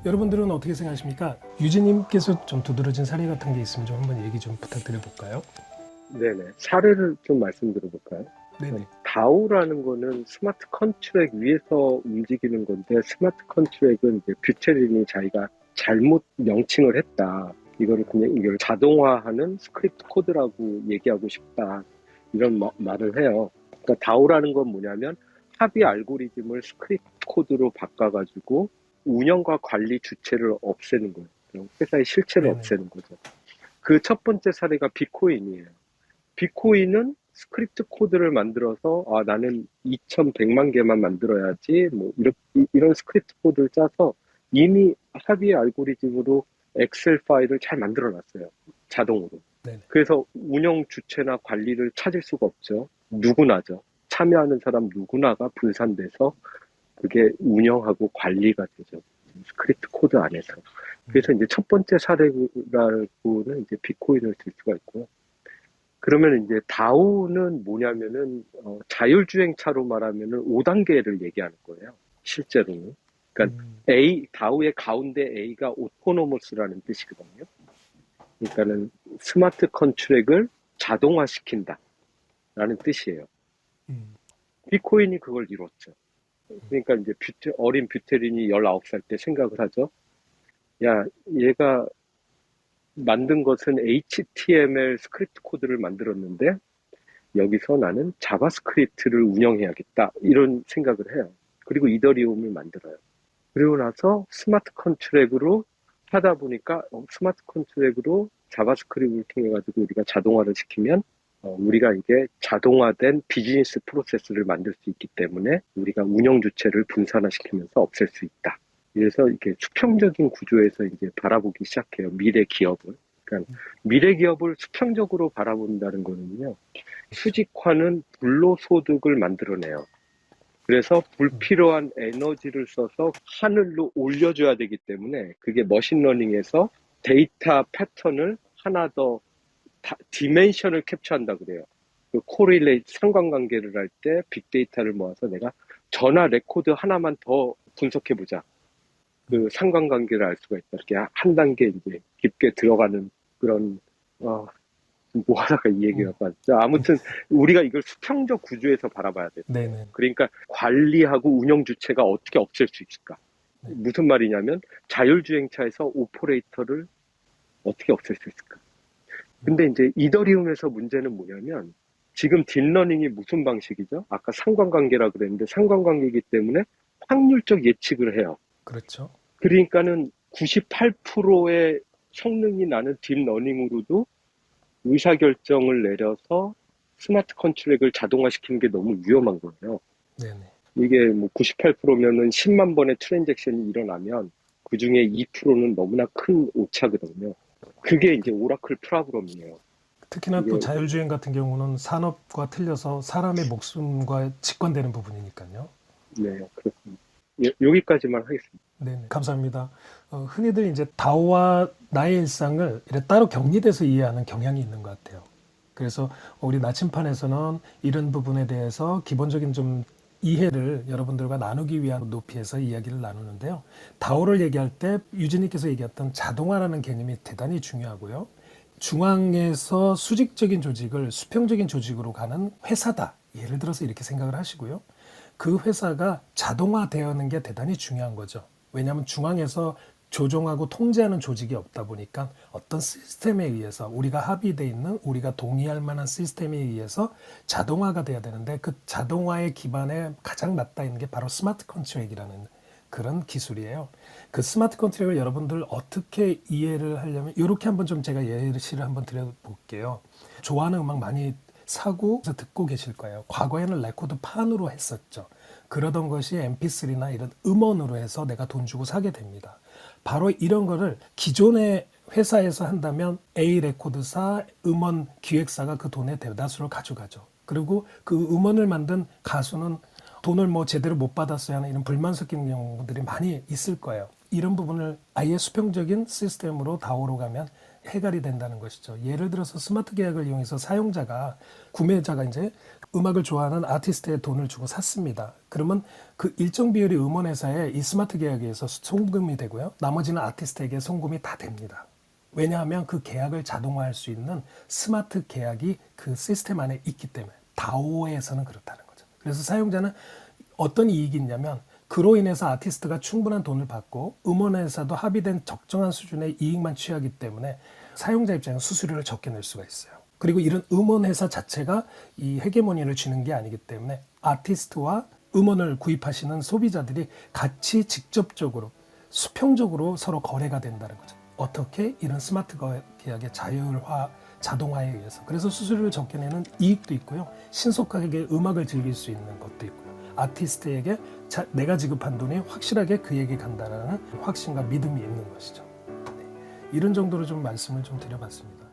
여러분들은 어떻게 생각하십니까? 유진님께서 좀 두드러진 사례 같은 게 있으면 좀 한번 얘기 좀 부탁드려 볼까요? 네네. 사례를 좀 말씀드려 볼까요? 네네. 다오라는 거는 스마트 컨트랙 위에서 움직이는 건데, 스마트 컨트랙은 이제 뷰테린이 자기가 잘못 명칭을 했다. 이거를 그냥 이걸 자동화하는 스크립트 코드라고 얘기하고 싶다. 이런 말을 해요. 그러니까 다오라는 건 뭐냐면 합의 알고리즘을 스크립트 코드로 바꿔가지고 운영과 관리 주체를 없애는 거예요. 회사의 실체를 네네. 없애는 거죠. 그 첫 번째 사례가 비트코인이에요. 비트코인은 스크립트 코드를 만들어서 나는 2,100만 개만 만들어야지 뭐 이런 스크립트 코드를 짜서 이미 합의 알고리즘으로 엑셀 파일을 잘 만들어 놨어요. 자동으로. 네네. 그래서 운영 주체나 관리를 찾을 수가 없죠. 누구나죠. 참여하는 사람 누구나가 분산돼서 그게 운영하고 관리가 되죠. 스크립트 코드 안에서. 그래서 이제 첫 번째 사례라고는 이제 비트코인을 들 수가 있고요. 그러면 이제 다오는 뭐냐면은 자율주행차로 말하면은 5단계를 얘기하는 거예요. 실제로는. 그러니까 다오의 가운데 A가 오토노머스라는 뜻이거든요. 그러니까는 스마트 컨트랙을 자동화시킨다라는 뜻이에요. 음, 비트코인이 그걸 이뤘죠. 그러니까 이제 어린 뷰테린이 19살 때 생각을 하죠. 야, 얘가 만든 것은 HTML 스크립트 코드를 만들었는데 여기서 나는 자바스크립트를 운영해야겠다. 이런 생각을 해요. 그리고 이더리움을 만들어요. 그리고 나서 스마트 컨트랙으로 하다 보니까 스마트 컨트랙으로 자바스크립트를 통해 가지고 우리가 자동화를 시키면 우리가 이게 자동화된 비즈니스 프로세스를 만들 수 있기 때문에 우리가 운영 주체를 분산화시키면서 없앨 수 있다. 그래서 이렇게 수평적인 구조에서 이제 바라보기 시작해요. 미래 기업을. 그러니까 미래 기업을 수평적으로 바라본다는 거는요. 그렇죠. 수직화는 불로소득을 만들어내요. 그래서 불필요한 에너지를 써서 하늘로 올려줘야 되기 때문에 그게 머신러닝에서 데이터 패턴을 하나 더 디멘션을 캡처한다 그래요. 그 코릴레이트 상관관계를 할 때 빅데이터를 모아서 내가 전화 레코드 하나만 더 분석해 보자. 그 상관관계를 알 수가 있다. 이렇게 한 단계 이제 깊게 들어가는 그런 뭐 하다가 이 얘기가 빠졌죠. 아무튼 우리가 이걸 수평적 구조에서 바라봐야 돼요. 네네. 그러니까 관리하고 운영 주체가 어떻게 없앨 수 있을까? 네. 무슨 말이냐면 자율주행차에서 오퍼레이터를 어떻게 없앨 수 있을까? 근데 이제 이더리움에서 문제는 뭐냐면 지금 딥러닝이 무슨 방식이죠? 아까 상관관계라 그랬는데 상관관계이기 때문에 확률적 예측을 해요. 그렇죠. 그러니까는 98%의 성능이 나는 딥러닝으로도 의사결정을 내려서 스마트 컨트랙을 자동화시키는 게 너무 위험한 거예요. 네네. 이게 뭐 98%면은 10만 번의 트랜잭션이 일어나면 그 중에 2%는 너무나 큰 오차거든요. 그게 이제 오라클 프로그램이에요. 특히나 또 이게, 자율주행 같은 경우는 산업과 틀려서 사람의 목숨과 직관되는 부분이니까요. 네, 그렇습니다. 여기까지만 하겠습니다. 네, 감사합니다. 흔히들 이제 다오와 나의 일상을 이렇게 따로 격리돼서 이해하는 경향이 있는 것 같아요. 그래서 우리 나침판에서는 이런 부분에 대해서 기본적인 좀 이해를 여러분들과 나누기 위한 높이에서 이야기를 나누는데요. 다오를 얘기할 때 유진님께서 얘기했던 자동화라는 개념이 대단히 중요하고요. 중앙에서 수직적인 조직을 수평적인 조직으로 가는 회사다. 예를 들어서 이렇게 생각을 하시고요. 그 회사가 자동화되어는 게 대단히 중요한 거죠. 왜냐하면 중앙에서 조종하고 통제하는 조직이 없다 보니까 어떤 시스템에 의해서 우리가 합의되어 있는 우리가 동의할 만한 시스템에 의해서 자동화가 돼야 되는데 그 자동화의 기반에 가장 맞닿아 있는 게 바로 스마트 컨트랙이라는 그런 기술이에요. 그 스마트 컨트랙을 여러분들 어떻게 이해를 하려면 이렇게 한번 좀 제가 예시를 한번 드려볼게요. 좋아하는 음악 많이 사고 듣고 계실 거예요. 과거에는 레코드 판으로 했었죠. 그러던 것이 MP3나 이런 음원으로 해서 내가 돈 주고 사게 됩니다. 바로 이런 거를 기존의 회사에서 한다면 A 레코드사, 음원 기획사가 그 돈의 대다수를 가져가죠. 그리고 그 음원을 만든 가수는 돈을 뭐 제대로 못 받았어야 하는 이런 불만 섞이는 경우들이 많이 있을 거예요. 이런 부분을 아예 수평적인 시스템으로 다오로 가면 해결이 된다는 것이죠. 예를 들어서 스마트 계약을 이용해서 사용자가 구매자가 이제 음악을 좋아하는 아티스트의 돈을 주고 샀습니다. 그러면 그 일정 비율이 음원회사에 이 스마트 계약에 의해서 송금이 되고요. 나머지는 아티스트에게 송금이 다 됩니다. 왜냐하면 그 계약을 자동화할 수 있는 스마트 계약이 그 시스템 안에 있기 때문에 다오에서는 그렇다는 거죠. 그래서 사용자는 어떤 이익이 있냐면 그로 인해서 아티스트가 충분한 돈을 받고 음원회사도 합의된 적정한 수준의 이익만 취하기 때문에 사용자 입장에 수수료를 적게 낼 수가 있어요. 그리고 이런 음원회사 자체가 이 헤게모니를 쥐는 게 아니기 때문에 아티스트와 음원을 구입하시는 소비자들이 같이 직접적으로 수평적으로 서로 거래가 된다는 거죠. 어떻게? 이런 스마트 계약의 자율화, 자동화에 의해서. 그래서 수수료를 적게 내는 이익도 있고요. 신속하게 음악을 즐길 수 있는 것도 있고요. 아티스트에게 내가 지급한 돈이 확실하게 그에게 간다는 확신과 믿음이 있는 것이죠. 네. 이런 정도로 좀 말씀을 좀 드려봤습니다.